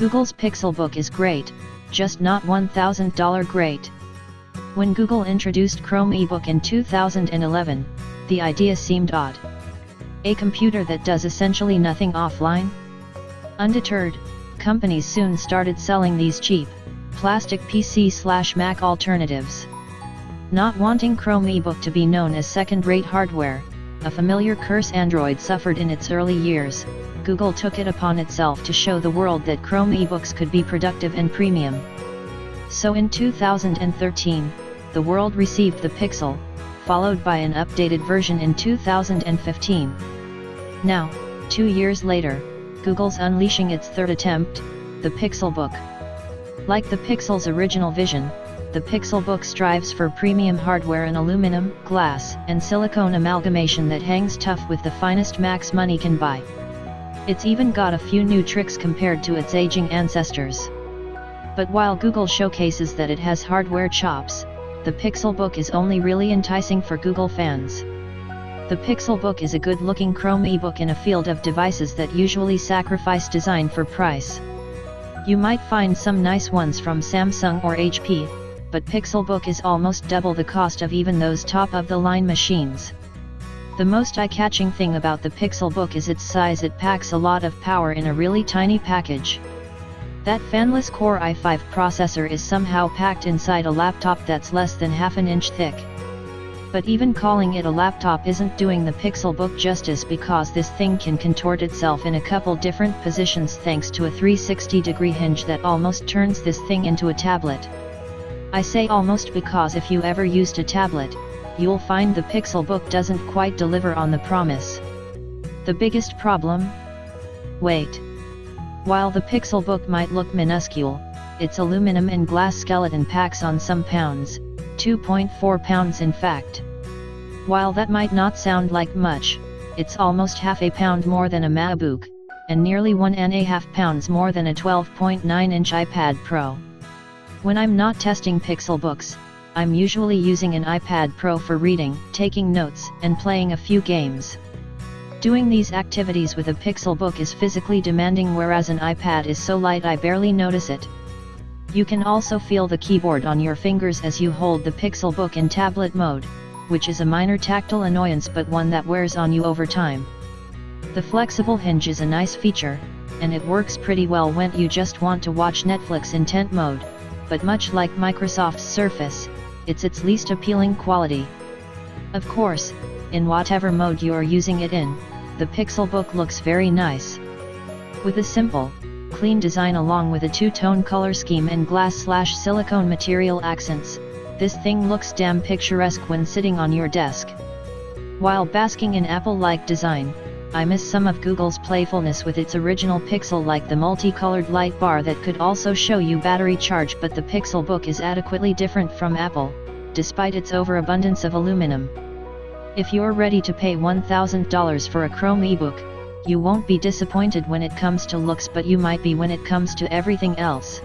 Google's Pixelbook is great, just not $1,000 great. When Google introduced Chromebook in 2011, the idea seemed odd. A computer that does essentially nothing offline? Undeterred, companies soon started selling these cheap, plastic PC/Mac alternatives. Not wanting Chromebook to be known as second-rate hardware, a familiar curse Android suffered in its early years, Google took it upon itself to show the world that Chromebooks could be productive and premium. So in 2013, the world received the Pixel, followed by an updated version in 2015. Now, 2 years later, Google's unleashing its third attempt, the Pixelbook. Like the Pixel's original vision, the Pixelbook strives for premium hardware in aluminum, glass, and silicone amalgamation that hangs tough with the finest Macs money can buy. It's even got a few new tricks compared to its aging ancestors. But while Google showcases that it has hardware chops, the Pixelbook is only really enticing for Google fans. The Pixelbook is a good-looking Chromebook in a field of devices that usually sacrifice design for price. You might find some nice ones from Samsung or HP, but Pixelbook is almost double the cost of even those top-of-the-line machines. The most eye-catching thing about the Pixelbook is its size. It packs a lot of power in a really tiny package. That fanless Core i5 processor is somehow packed inside a laptop that's less than half an inch thick. But even calling it a laptop isn't doing the Pixelbook justice, because this thing can contort itself in a couple different positions thanks to a 360-degree hinge that almost turns this thing into a tablet. I say almost because if you ever used a tablet, you'll find the Pixelbook doesn't quite deliver on the promise. The biggest problem? Weight. While the Pixelbook might look minuscule, its aluminum and glass skeleton packs on some pounds, 2.4 pounds in fact. While that might not sound like much, it's almost half a pound more than a MacBook, and nearly 1.5 pounds more than a 12.9-inch iPad Pro. When I'm not testing Pixelbooks, I'm usually using an iPad Pro for reading, taking notes, and playing a few games. Doing these activities with a Pixelbook is physically demanding, whereas an iPad is so light I barely notice it. You can also feel the keyboard on your fingers as you hold the Pixelbook in tablet mode, which is a minor tactile annoyance but one that wears on you over time. The flexible hinge is a nice feature, and it works pretty well when you just want to watch Netflix in tent mode, but much like Microsoft's Surface, it's its least appealing quality. Of course, in whatever mode you're using it in, the Pixelbook looks very nice. With a simple, clean design along with a two-tone color scheme and glass/silicone material accents, this thing looks damn picturesque when sitting on your desk. While basking in Apple-like design, I miss some of Google's playfulness with its original Pixel, like the multicolored light bar that could also show you battery charge. But the Pixelbook is adequately different from Apple, despite its overabundance of aluminum. If you're ready to pay $1,000 for a Chromebook, you won't be disappointed when it comes to looks, but you might be when it comes to everything else.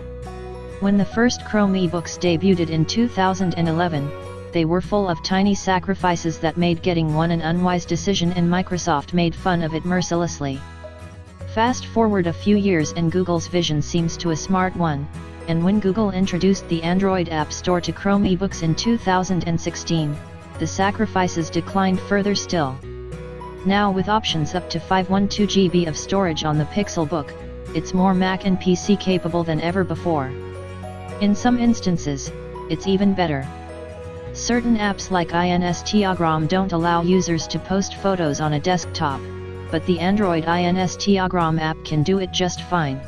When the first Chromebooks debuted in 2011, they were full of tiny sacrifices that made getting one an unwise decision, and Microsoft made fun of it mercilessly. Fast forward a few years and Google's vision seems to a smart one, and when Google introduced the Android App Store to Chromebooks in 2016, the sacrifices declined further still. Now, with options up to 512 GB of storage on the Pixelbook, it's more Mac and PC capable than ever before. In some instances, it's even better. Certain apps like Instagram don't allow users to post photos on a desktop, but the Android Instagram app can do it just fine.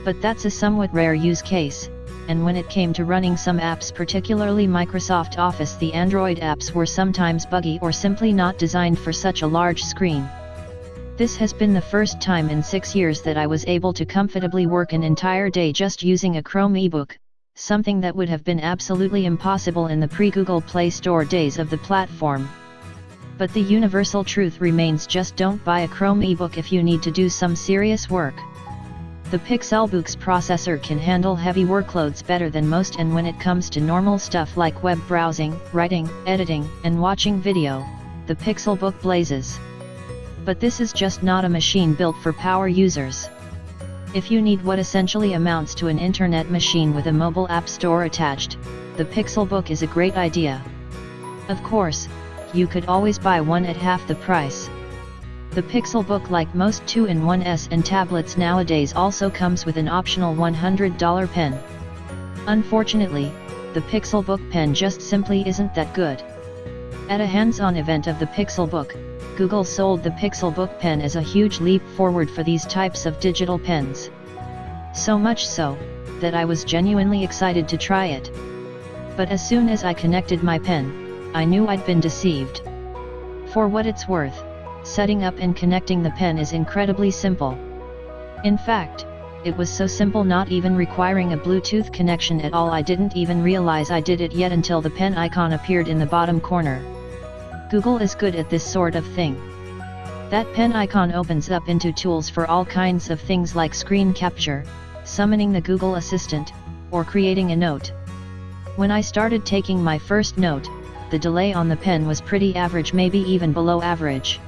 But that's a somewhat rare use case, and when it came to running some apps, particularly Microsoft Office, the Android apps were sometimes buggy or simply not designed for such a large screen. This has been the first time in 6 years that I was able to comfortably work an entire day just using a Chromebook, something that would have been absolutely impossible in the pre-Google Play Store days of the platform. But the universal truth remains: just don't buy a Chromebook if you need to do some serious work. The Pixelbook's processor can handle heavy workloads better than most, and when it comes to normal stuff like web browsing, writing, editing, and watching video, the Pixelbook blazes. But this is just not a machine built for power users. If you need what essentially amounts to an internet machine with a mobile app store attached, the Pixelbook is a great idea. Of course, you could always buy one at half the price. The Pixelbook, like most 2-in-1s and tablets nowadays, also comes with an optional $100 pen. Unfortunately, the Pixelbook pen just simply isn't that good. At a hands-on event of the Pixelbook, Google sold the Pixelbook pen as a huge leap forward for these types of digital pens. So much so, that I was genuinely excited to try it. But as soon as I connected my pen, I knew I'd been deceived. For what it's worth, setting up and connecting the pen is incredibly simple. In fact, it was so simple, not even requiring a Bluetooth connection at all. I didn't even realize I did it yet until the pen icon appeared in the bottom corner. Google is good at this sort of thing. That pen icon opens up into tools for all kinds of things like screen capture, summoning the Google Assistant, or creating a note. When I started taking my first note, the delay on the pen was pretty average, maybe even below average.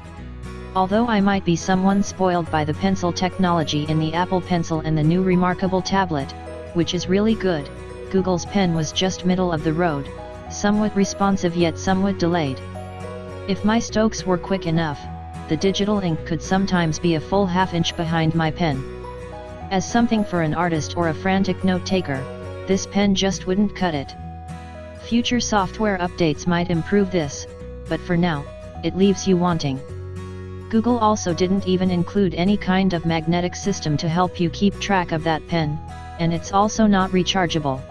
Although I might be someone spoiled by the pencil technology in the Apple Pencil and the new Remarkable tablet, which is really good, Google's pen was just middle of the road, somewhat responsive yet somewhat delayed. If my strokes were quick enough, the digital ink could sometimes be a full half-inch behind my pen. As something for an artist or a frantic note-taker, this pen just wouldn't cut it. Future software updates might improve this, but for now, it leaves you wanting. Google also didn't even include any kind of magnetic system to help you keep track of that pen, and it's also not rechargeable.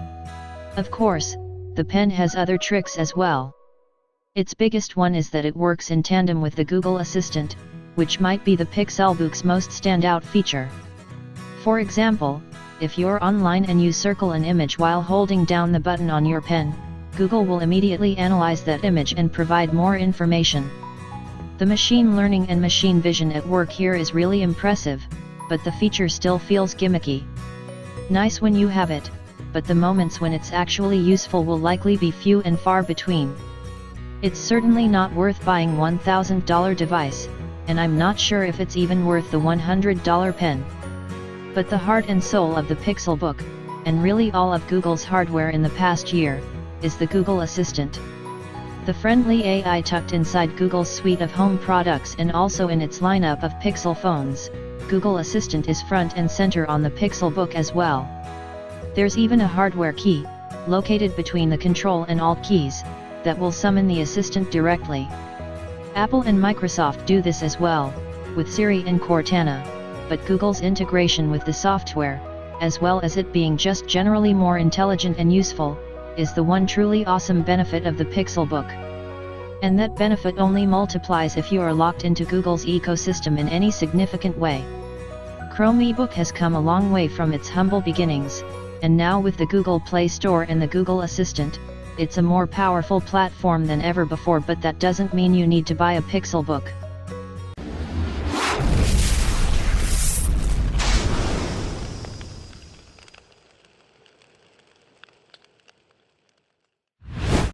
Of course, the pen has other tricks as well. Its biggest one is that it works in tandem with the Google Assistant, which might be the Pixelbook's most standout feature. For example, if you're online and you circle an image while holding down the button on your pen, Google will immediately analyze that image and provide more information. The machine learning and machine vision at work here is really impressive, but the feature still feels gimmicky. Nice when you have it, but the moments when it's actually useful will likely be few and far between. It's certainly not worth buying $1,000 device, and I'm not sure if it's even worth the $100 pen. But the heart and soul of the Pixelbook, and really all of Google's hardware in the past year, is the Google Assistant. The friendly AI tucked inside Google's suite of home products and also in its lineup of Pixel phones, Google Assistant is front and center on the Pixelbook as well. There's even a hardware key, located between the Control and Alt keys, that will summon the Assistant directly. Apple and Microsoft do this as well, with Siri and Cortana, but Google's integration with the software, as well as it being just generally more intelligent and useful, is the one truly awesome benefit of the Pixelbook. And that benefit only multiplies if you are locked into Google's ecosystem in any significant way. Chromebook has come a long way from its humble beginnings, and now with the Google Play Store and the Google Assistant, it's a more powerful platform than ever before, but that doesn't mean you need to buy a Pixelbook.